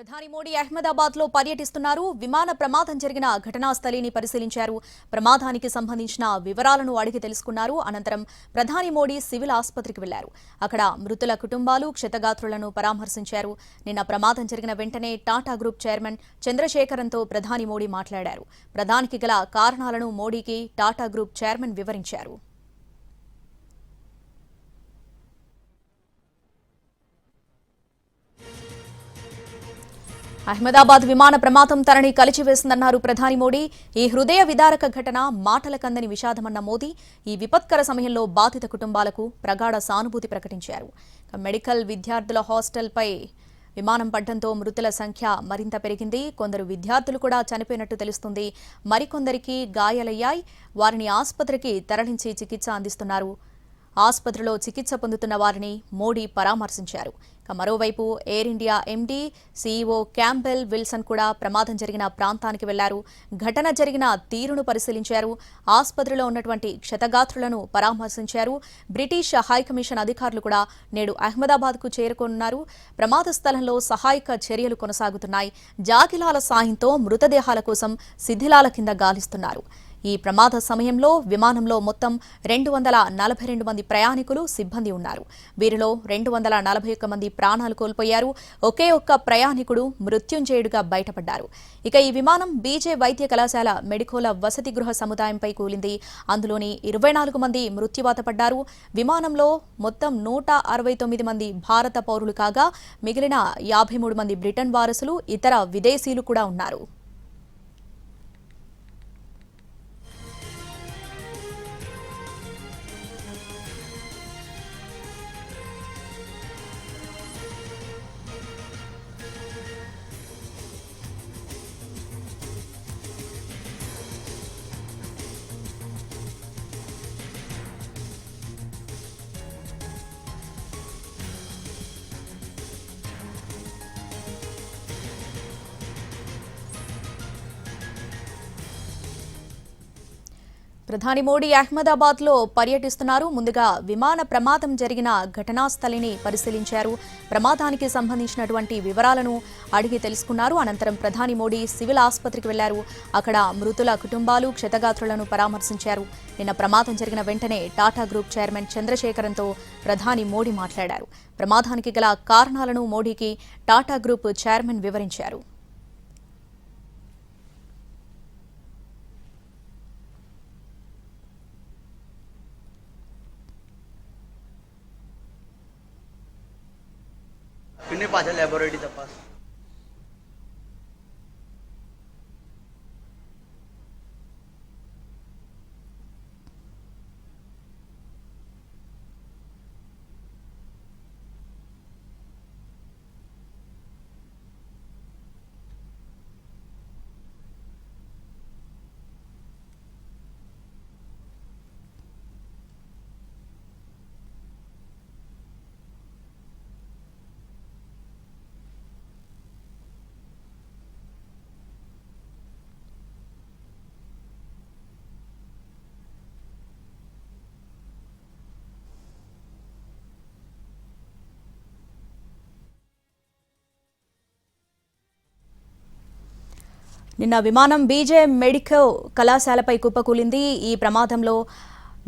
ప్రధాని మోడీ అహ్మదాబాద్ లో పర్యటిస్తున్నారు. విమాన ప్రమాదం జరిగిన ఘటనా స్థలిని పరిశీలించారు. ప్రమాదానికి సంబంధించిన వివరాలను అడిగి తెలుసుకున్నారు. అనంతరం ప్రధాని మోడీ సివిల్ ఆసుపత్రికి వెళ్లారు. అక్కడ మృతుల కుటుంబాలు, క్షతగాత్రులను పరామర్శించారు. నిన్న ప్రమాదం జరిగిన వెంటనే టాటా గ్రూప్ చైర్మన్ చంద్రశేఖరన్తో ప్రధాని మోడీ మాట్లాడారు. ప్రధానికి గల కారణాలను మోడీకి టాటా గ్రూప్ చైర్మన్ వివరించారు. అహ్మదాబాద్ విమాన ప్రమాదం తనని కలిచివేసిందన్నారు ప్రధాని మోడీ. ఈ హృదయ విదారక ఘటన మాటలకందని విషాదమన్న మోదీ ఈ విపత్కర సమయంలో బాధిత కుటుంబాలకు ప్రగాఢ సానుభూతి ప్రకటించారు. మెడికల్ విద్యార్థుల హాస్టల్పై విమానం పడ్డంతో మృతుల సంఖ్య మరింత పెరిగింది. కొందరు విద్యార్థులు కూడా చనిపోయినట్టు తెలుస్తుంది. మరికొందరికి గాయాలయ్యాయి. వారిని ఆసుపత్రికి తరలించి చికిత్స అందిస్తున్నారు. ఆసుపత్రిలో చికిత్స పొందుతున్న వారిని మోడీ పరామర్శించారు. మరోవైపు air India MD, CEO Campbell Wilson కూడా ప్రమాదం జరిగిన ప్రాంతానికి వెళ్లారు. ఘటన జరిగిన తీరును పరిశీలించారు. ఆసుపత్రిలో ఉన్నటువంటి క్షతగాత్రులను పరామర్శించారు. బ్రిటిష్ హైకమిషన్ అధికారులు కూడా నేడు అహ్మదాబాద్కు చేరుకోనున్నారు. ప్రమాద స్థలంలో సహాయక చర్యలు కొనసాగుతున్నాయి. జాగిలాల సాయంతో మృతదేహాల కోసం శిథిలాల కింద గాలిస్తున్నారు. ఈ ప్రమాద సమయంలో విమానంలో మొత్తం 242 మంది ప్రయాణికులు, సిబ్బంది ఉన్నారు. వీరిలో 241 మంది ప్రాణాలు కోల్పోయారు. ఒకే ఒక్క ప్రయాణికుడు మృత్యుంజయుడిగా బయటపడ్డారు. ఇక ఈ విమానం బీజే వైద్య కళాశాల మెడికోల వసతి గృహ సముదాయంపై కూలింది. అందులోని 24 మంది మృత్యువాత పడ్డారు. విమానంలో మొత్తం 169 మంది భారత పౌరులు కాగా మిగిలిన 53 మంది బ్రిటన్ వారసులు, ఇతర విదేశీయులు కూడా ఉన్నారు. ప్రధాని మోడీ అహ్మదాబాద్ లో పర్యటిస్తున్నారు. ముందుగా విమాన ప్రమాదం జరిగిన ఘటనా స్థలిని పరిశీలించారు. ప్రమాదానికి సంబంధించినటువంటి వివరాలను అడిగి తెలుసుకున్నారు. అనంతరం ప్రధాని మోడీ సివిల్ ఆసుపత్రికి వెళ్లారు. అక్కడ మృతుల కుటుంబాలు, క్షతగాత్రులను పరామర్శించారు. నిన్న ప్రమాదం జరిగిన వెంటనే టాటా గ్రూప్ చైర్మన్ చంద్రశేఖరన్తో ప్రధాని మోడీ మాట్లాడారు. ప్రమాదానికి గల కారణాలను మోడీకి టాటా గ్రూప్ చైర్మన్ వివరించారు. पिणे पाछा लॅबोरेटरी तपास నిన్న విమానం బీజే మెడికో కళాశాలపై కుప్పకూలింది. ఈ ప్రమాదంలో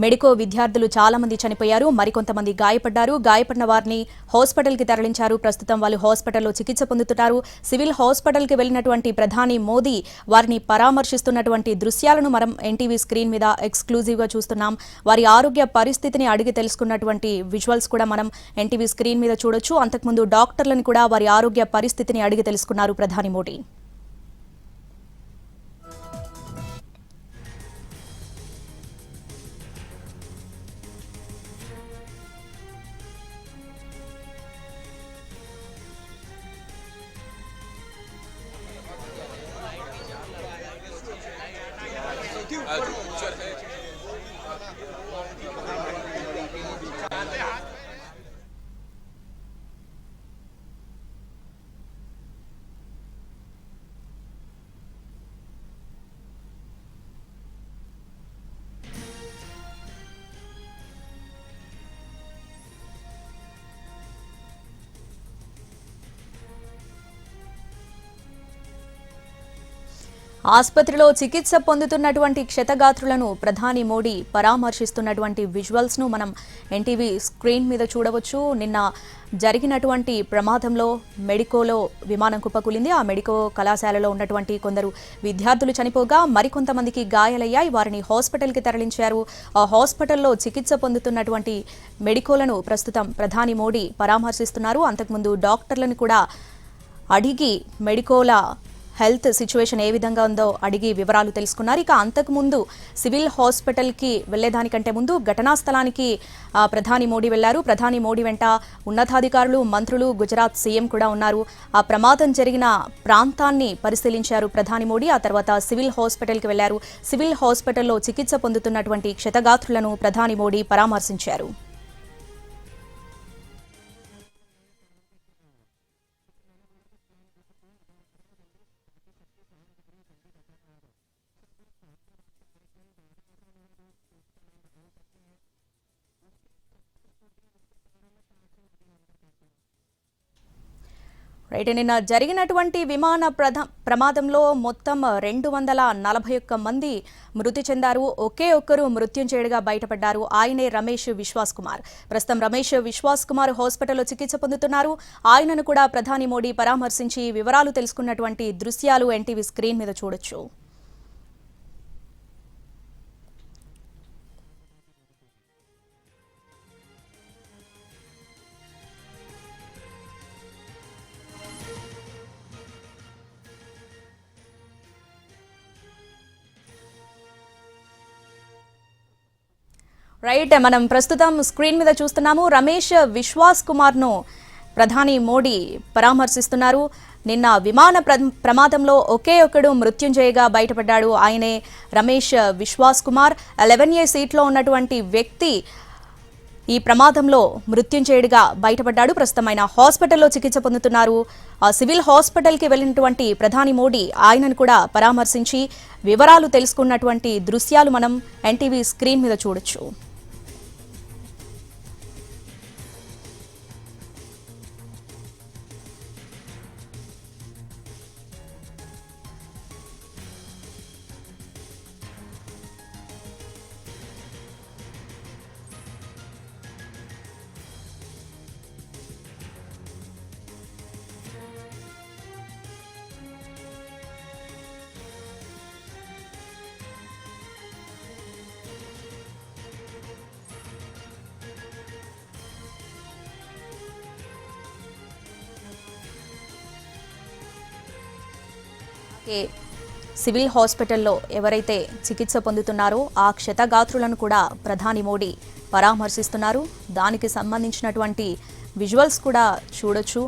మెడికో విద్యార్థులు చాలా మంది చనిపోయారు. మరికొంతమంది గాయపడ్డారు. గాయపడిన వారిని హాస్పిటల్కి తరలించారు. ప్రస్తుతం వాళ్ళు హాస్పిటల్లో చికిత్స పొందుతున్నారు. సివిల్ హాస్పిటల్కి వెళ్లినటువంటి ప్రధాని మోదీ వారిని పరామర్శిస్తున్నటువంటి దృశ్యాలను మనం ఎన్టీవీ స్క్రీన్ మీద ఎక్స్క్లూజివ్గా చూస్తున్నాం. వారి ఆరోగ్య పరిస్థితిని అడిగి తెలుసుకున్నటువంటి విజువల్స్ కూడా మనం ఎన్టీవీ స్క్రీన్ మీద చూడొచ్చు. అంతకుముందు డాక్టర్లను కూడా వారి ఆరోగ్య పరిస్థితిని అడిగి తెలుసుకున్నారు ప్రధాని మోడీ. ఆసుపత్రిలో చికిత్స పొందుతున్నటువంటి క్షతగాత్రులను ప్రధాని మోడీ పరామర్శిస్తున్నటువంటి విజువల్స్ ను మనం ఎన్టీవీ స్క్రీన్ మీద చూడవచ్చు. నిన్న జరిగినటువంటి ప్రమాదంలో మెడికోలో విమానం కుప్పకూలింది. ఆ మెడికో కళాశాలలో ఉన్నటువంటి కొందరు విద్యార్థులు చనిపోగా మరికొంతమందికి గాయాలయ్యాయి. వారిని హాస్పిటల్కి తరలించారు. ఆ హాస్పిటల్లో చికిత్స పొందుతున్నటువంటి మెడికోలను ప్రస్తుతం ప్రధాని మోడీ పరామర్శిస్తున్నారు. అంతకుముందు డాక్టర్లను కూడా అడిగి మెడికోల హెల్త్ సిచ్యువేషన్ ఏ విధంగా ఉందో అడిగి వివరాలు తెలుసుకున్నారు. ఇక అంతకుముందు సివిల్ హాస్పిటల్కి వెళ్లేదానికంటే ముందు ఘటనా స్థలానికి ప్రధాని మోడీ వెళ్లారు. ప్రధాని మోడీ వెంట ఉన్నతాధికారులు, మంత్రులు, గుజరాత్ సీఎం కూడా ఉన్నారు. ఆ ప్రమాదం జరిగిన ప్రాంతాన్ని పరిశీలించారు ప్రధాని మోడీ. ఆ తర్వాత సివిల్ హాస్పిటల్కి వెళ్లారు. సివిల్ హాస్పిటల్లో చికిత్స పొందుతున్నటువంటి క్షతగాత్రులను ప్రధాని మోడీ పరామర్శించారు. రైట్, నిన్న జరిగినటువంటి విమాన ప్రమాదంలో మొత్తం 241 మంది మృతి చెందారు. ఒకే ఒక్కరు మృత్యుంజయుడిగా బయటపడ్డారు. ఆయనే రమేష్ విశ్వాస్ కుమార్. ప్రస్తుతం రమేష్ విశ్వాస్ కుమార్ హాస్పిటల్లో చికిత్స పొందుతున్నారు. ఆయనను కూడా ప్రధాని మోడీ పరామర్శించి వివరాలు తెలుసుకున్నటువంటి దృశ్యాలు ఎన్టీవీ స్క్రీన్ మీద చూడొచ్చు. రైట్, మనం ప్రస్తుతం స్క్రీన్ మీద చూస్తున్నాము. రమేష్ విశ్వాస్ కుమార్ ను ప్రధాని మోడీ పరామర్శిస్తున్నారు. నిన్న విమాన ప్రమాదంలో ఒకే ఒక్కడు మృత్యుంజయగా బయటపడ్డాడు. ఆయనే రమేష్ విశ్వాస్ కుమార్. 11A సీట్లో ఉన్నటువంటి వ్యక్తి ఈ ప్రమాదంలో మృత్యుంజయుడిగా బయటపడ్డాడు. ప్రస్తుతం ఆయన హాస్పిటల్లో చికిత్స పొందుతున్నారు. ఆ సివిల్ హాస్పిటల్కి వెళ్ళినటువంటి ప్రధాని మోడీ ఆయనను కూడా పరామర్శించి వివరాలు తెలుసుకున్నటువంటి దృశ్యాలు మనం ఎన్టీవీ స్క్రీన్ మీద చూడొచ్చు. సివిల్ హాస్పిటల్లో ఎవరైతే చికిత్స పొందుతున్నారో ఆ క్షతగాత్రులను కూడా ప్రధాని మోడీ పరామర్శిస్తున్నారు. దానికి సంబంధించినటువంటి విజువల్స్ కూడా చూడొచ్చు.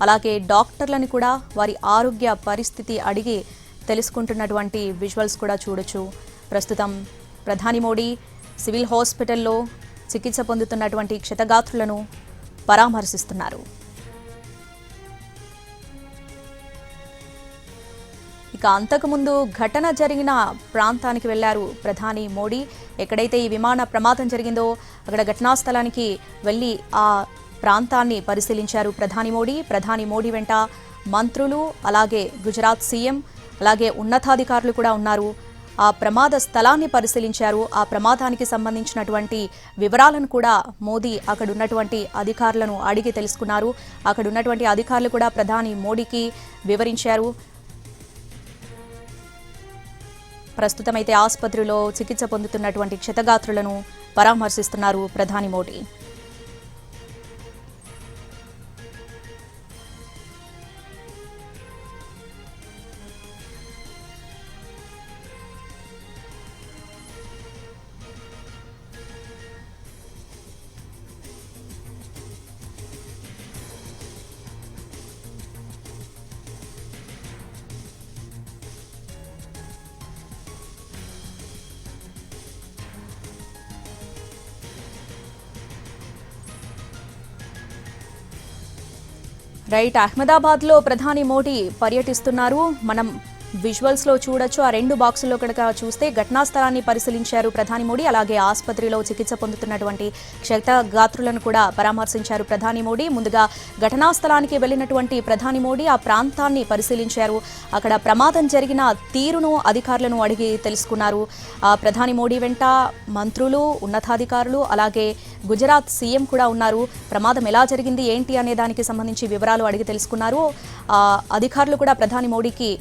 అలాగే డాక్టర్లను కూడా వారి ఆరోగ్య పరిస్థితి అడిగి తెలుసుకుంటున్నటువంటి విజువల్స్ కూడా చూడొచ్చు. ప్రస్తుతం ప్రధాని మోడీ సివిల్ హాస్పిటల్లో చికిత్స పొందుతున్నటువంటి క్షతగాత్రులను పరామర్శిస్తున్నారు. ఇక అంతకుముందు ఘటన జరిగిన ప్రాంతానికి వెళ్లారు ప్రధాని మోడీ. ఎక్కడైతే ఈ విమాన ప్రమాదం జరిగిందో అక్కడ ఘటనా స్థలానికి వెళ్లి ఆ ప్రాంతాన్ని పరిశీలించారు ప్రధాని మోడీ. ప్రధాని మోడీ వెంట మంత్రులు, అలాగే గుజరాత్ సీఎం, అలాగే ఉన్నతాధికారులు కూడా ఉన్నారు. ఆ ప్రమాద స్థలాన్ని పరిశీలించారు. ఆ ప్రమాదానికి సంబంధించినటువంటి వివరాలను కూడా మోదీ అక్కడ ఉన్నటువంటి అధికారులను అడిగి తెలుసుకున్నారు. అక్కడ ఉన్నటువంటి అధికారులు కూడా ప్రధాని మోడీకి వివరించారు. ప్రస్తుతం అయితే ఆసుపత్రిలో చికిత్స పొందుతున్నటువంటి క్షతగాత్రులను పరామర్శిస్తున్నారు ప్రధాని మోడీ. రైట్, అహ్మదాబాద్లో ప్రధాని మోడీ పర్యటిస్తున్నారు. మనం విజువల్స్ లో చూడొచ్చు. ఆ రెండు బాక్సుల్లో కనుక చూస్తే ఘటనా స్థలాన్ని పరిశీలించారు ప్రధాని మోడీ. అలాగే ఆసుపత్రిలో చికిత్స పొందుతున్నటువంటి క్షతగాత్రులను కూడా పరామర్శించారు ప్రధాని మోడీ. ముందుగా ఘటనా స్థలానికి వెళ్లినటువంటి ప్రధాని మోడీ ఆ ప్రాంతాన్ని పరిశీలించారు. అక్కడ ప్రమాదం జరిగిన తీరును అధికారులను అడిగి తెలుసుకున్నారు. ప్రధాని మోడీ వెంట మంత్రులు, ఉన్నతాధికారులు, అలాగే గుజరాత్ సీఎం కూడా ఉన్నారు. ప్రమాదం ఎలా జరిగింది ఏంటి అనే దానికి సంబంధించి వివరాలు అడిగి తెలుసుకున్నారు. అధికారులు కూడా ప్రధాని మోడీకి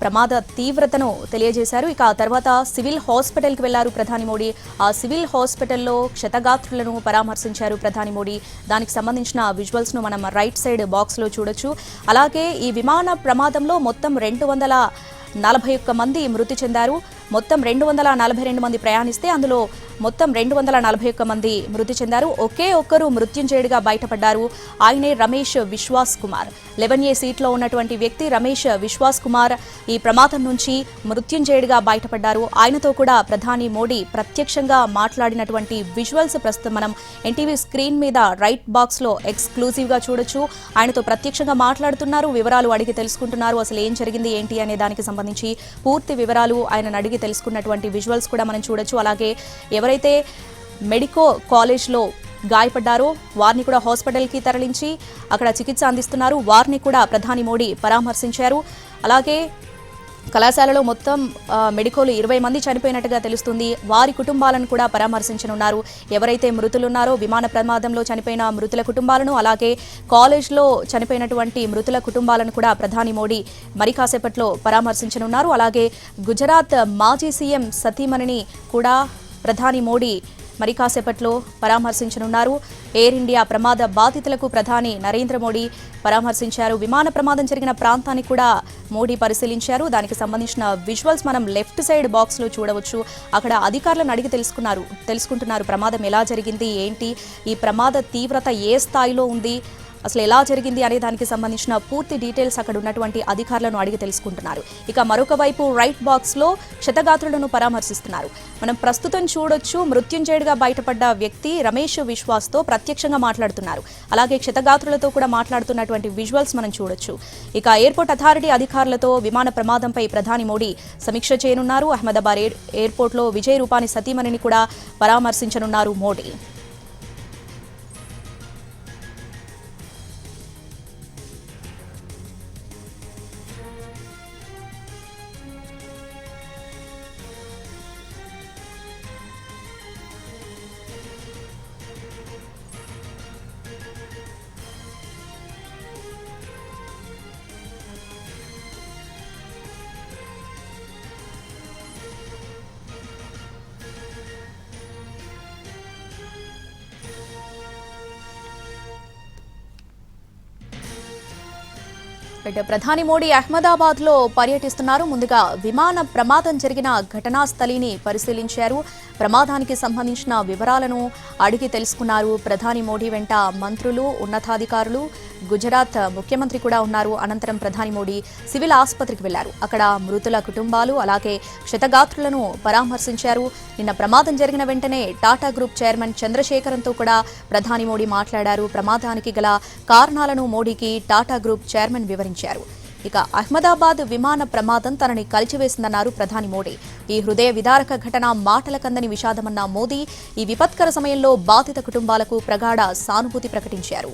ప్రమాద తీవ్రతను తెలియజేశారు. ఇక ఆ తర్వాత సివిల్ హాస్పిటల్కి వెళ్లారు ప్రధాని మోడీ. ఆ సివిల్ హాస్పిటల్లో క్షతగాత్రులను పరామర్శించారు ప్రధాని మోడీ. దానికి సంబంధించిన విజువల్స్ను మనం రైట్ సైడ్ బాక్స్లో చూడొచ్చు. అలాగే ఈ విమాన ప్రమాదంలో మొత్తం 241 మంది మృతి చెందారు. మొత్తం 242 మంది ప్రయాణిస్తే అందులో మొత్తం 241 మంది మృతి చెందారు. ఒకే ఒక్కరు మృత్యుంజయుడిగా బయటపడ్డారు. ఆయనే రమేష్ విశ్వాస్ కుమార్. 11A సీట్లో ఉన్నటువంటి వ్యక్తి రమేష్ విశ్వాస్ కుమార్ ఈ ప్రమాదం నుంచి మృత్యుంజయుడిగా బయటపడ్డారు. ఆయనతో కూడా ప్రధాని మోడీ ప్రత్యక్షంగా మాట్లాడినటువంటి విజువల్స్ ప్రస్తుతం మనం ఎన్టీవీ స్క్రీన్ మీద రైట్ బాక్స్లో ఎక్స్క్లూజివ్గా చూడొచ్చు. ఆయనతో ప్రత్యక్షంగా మాట్లాడుతున్నారు, వివరాలు అడిగి తెలుసుకుంటున్నారు. అసలు ఏం జరిగింది ఏంటి అనే దానికి సంబంధించి పూర్తి వివరాలు ఆయన అడిగి తెలుసుకున్నటువంటి విజువల్స్ కూడా మనం చూడొచ్చు. అలాగే ఎవరైతే మెడికో కాలేజ్లో గాయపడ్డారో వారిని కూడా హాస్పిటల్కి తరలించి అక్కడ చికిత్స అందిస్తున్నారు. వారిని కూడా ప్రధాని మోడీ పరామర్శించారు. అలాగే కళాశాలలో మొత్తం మెడికోలు 20 మంది చనిపోయినట్టుగా తెలుస్తుంది. వారి కుటుంబాలను కూడా పరామర్శించనున్నారు. ఎవరైతే మృతులున్నారో విమాన ప్రమాదంలో చనిపోయిన మృతుల కుటుంబాలను, అలాగే కాలేజ్లో చనిపోయినటువంటి మృతుల కుటుంబాలను కూడా ప్రధాని మోడీ మరి కాసేపట్లో పరామర్శించనున్నారు. అలాగే గుజరాత్ మాజీ సీఎం సతీమణిని కూడా ప్రధాని మోడీ మరి కాసేపట్లో పరామర్శించనున్నారు. ఎయిర్ ఇండియా ప్రమాద బాధితులకు ప్రధాని నరేంద్ర మోడీ పరామర్శించారు. విమాన ప్రమాదం జరిగిన ప్రాంతాన్ని కూడా మోడీ పరిశీలించారు. దానికి సంబంధించిన విజువల్స్ మనం లెఫ్ట్ సైడ్ బాక్స్లో చూడవచ్చు. అక్కడ అధికారులను అడిగి తెలుసుకుంటున్నారు ప్రమాదం ఎలా జరిగింది ఏంటి, ఈ ప్రమాద తీవ్రత ఏ స్థాయిలో ఉంది, అసలు ఎలా జరిగింది అనే దానికి సంబంధించిన పూర్తి డీటెయిల్స్ అక్కడ ఉన్నటువంటి అధికారులను అడిగి తెలుసుకుంటున్నారు. ఇక మరొక వైపు రైట్ బాక్స్లో క్షతగాత్రులను పరామర్శిస్తున్నారు. మనం ప్రస్తుతం చూడొచ్చు, మృత్యుంజయుడిగా బయటపడ్డ వ్యక్తి రమేష్ విశ్వాస్తో ప్రత్యక్షంగా మాట్లాడుతున్నారు. అలాగే క్షతగాత్రులతో కూడా మాట్లాడుతున్నటువంటి విజువల్స్ మనం చూడొచ్చు. ఇక ఎయిర్పోర్ట్ అథారిటీ అధికారులతో విమాన ప్రమాదంపై ప్రధాని మోడీ సమీక్ష చేయనున్నారు. అహ్మదాబాద్ ఎయిర్పోర్ట్లో విజయ్ రూపాని సతీమణిని కూడా పరామర్శించనున్నారు మోడీ. ప్రధాని మోడీ అహ్మదాబాద్లో పర్యటిస్తున్నారు. ముందుగా విమాన ప్రమాదం జరిగిన ఘటనా స్థలిని పరిశీలించారు. ప్రమాదానికి సంబంధించిన వివరాలను అడిగి తెలుసుకున్నారు. ప్రధాని మోడీ వెంట మంత్రులు, ఉన్నతాధికారులు, గుజరాత్ ముఖ్యమంత్రి కూడా ఉన్నారు. అనంతరం ప్రధాని మోడీ సివిల్ ఆసుపత్రికి వెళ్లారు. అక్కడ మృతుల కుటుంబాలు, అలాగే క్షతగాత్రులను పరామర్శించారు. నిన్న ప్రమాదం జరిగిన వెంటనే టాటా గ్రూప్ చైర్మన్ చంద్రశేఖరన్తో కూడా ప్రధాని మోడీ మాట్లాడారు. ప్రమాదానికి గల కారణాలను మోడీకి టాటా గ్రూప్ చైర్మన్ వివరించారు. ఇక అహ్మదాబాద్ విమాన ప్రమాదం తనని కలిచివేసిందన్నారు ప్రధాని మోడీ. ఈ హృదయ విదారక ఘటన మాటల కందని విషాదమన్న మోదీ ఈ విపత్కర సమయంలో బాధిత కుటుంబాలకు ప్రగాఢ సానుభూతి ప్రకటించారు.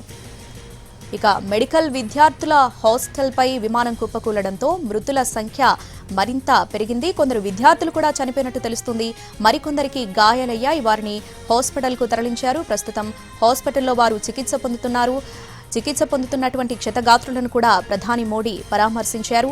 ఇక మెడికల్ విద్యార్థుల హాస్టల్పై విమానం కుప్పకూలడంతో మృతుల సంఖ్య మరింత పెరిగింది. కొందరు విద్యార్థులు కూడా చనిపోయినట్టు తెలుస్తుంది. మరికొందరికి గాయాలయ్యాయి. వారిని హాస్పిటల్కు తరలించారు. ప్రస్తుతం హాస్పిటల్లో వారు చికిత్స పొందుతున్నారు. చికిత్స పొందుతున్నటువంటి క్షతగాత్రులను కూడా ప్రధాని మోడీ పరామర్శించారు.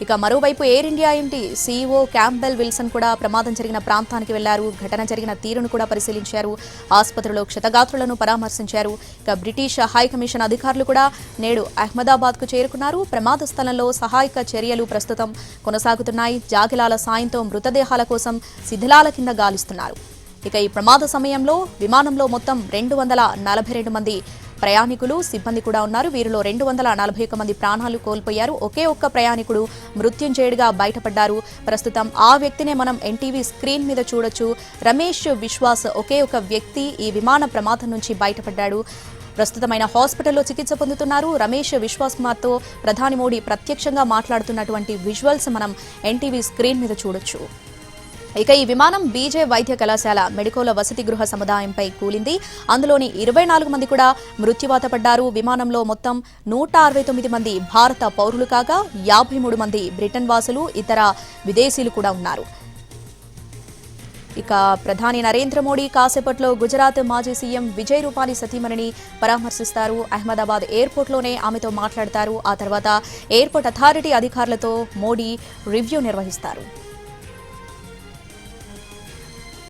ఇక మరోవైపు air India MD CEO Campbell Wilson కూడా ప్రమాదం జరిగిన ప్రాంతానికి వెళ్లారు. ఘటన జరిగిన తీరును కూడా పరిశీలించారు. ఆసుపత్రిలో క్షతగాత్రులను పరామర్శించారు. ఇక బ్రిటిష్ హై కమిషన్ అధికారులు కూడా నేడు అహ్మదాబాద్కు చేరుకున్నారు. ప్రమాద స్థలంలో సహాయక చర్యలు ప్రస్తుతం కొనసాగుతున్నాయి. జాగిలాల సాయంతో మృతదేహాల కోసం శిథిలాల కింద గాలిస్తున్నారు. ఇక ఈ ప్రమాద సమయంలో విమానంలో మొత్తం 242 మంది ప్రయాణికులు, సిబ్బంది కూడా ఉన్నారు. వీరిలో 241 మంది ప్రాణాలు కోల్పోయారు. ఒకే ఒక్క ప్రయాణికుడు మృత్యుంజయుడిగా బయటపడ్డారు. ప్రస్తుతం ఆ వ్యక్తినే మనం ఎన్టీవీ స్క్రీన్ మీద చూడొచ్చు. రమేష్ విశ్వాస్ ఒకే ఒక వ్యక్తి ఈ విమాన ప్రమాదం నుంచి బయటపడ్డాడు. ప్రస్తుతమైన హాస్పిటల్లో చికిత్స పొందుతున్నారు. రమేష్ విశ్వాస్ కుమార్తో ప్రధాని మోడీ ప్రత్యక్షంగా మాట్లాడుతున్నటువంటి విజువల్స్ మనం ఎన్టీవీ స్క్రీన్ మీద చూడొచ్చు. ఇక ఈ విమానం బీజే వైద్య కళాశాల మెడికోల వసతి గృహ సముదాయంపై కూలింది. అందులోని 24 మంది కూడా మృత్యువాత పడ్డారు. విమానంలో మొత్తం 169 మంది భారత పౌరులు కాగా 53 మంది బ్రిటన్ వాసులు, ఇతర విదేశీయులు కూడా ఉన్నారు. ఇక ప్రధాని నరేంద్ర మోడీ కాసేపట్లో గుజరాత్ మాజీ సీఎం విజయ్ రూపానీ సతీమణిని పరామర్శిస్తారు. అహ్మదాబాద్ ఎయిర్పోర్ట్లోనే ఆమెతో మాట్లాడతారు. ఆ తర్వాత ఎయిర్పోర్ట్ అథారిటీ అధికారులతో మోడీ రివ్యూ నిర్వహిస్తారు.